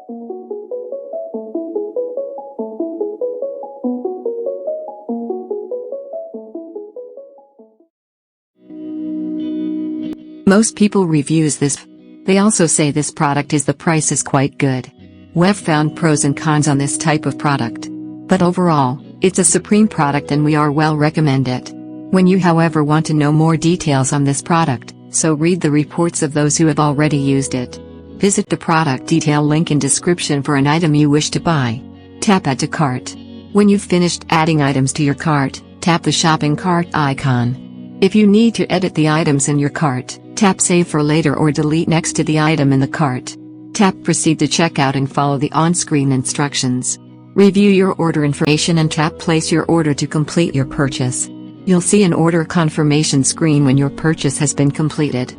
Most people reviews this. They also say this product the price is quite good. We've found pros and cons on this type of product. But overall, it's a supreme product and we are well recommend it. When you however want to know more details on this product, so read the reports of those who have already used it. Visit the product detail link in description for an item you wish to buy. Tap Add to Cart. When you've finished adding items to your cart, tap the shopping cart icon. If you need to edit the items in your cart, tap Save for later or delete next to the item in the cart. Tap Proceed to checkout and follow the on-screen instructions. Review your order information and tap Place your order to complete your purchase. You'll see an order confirmation screen when your purchase has been completed.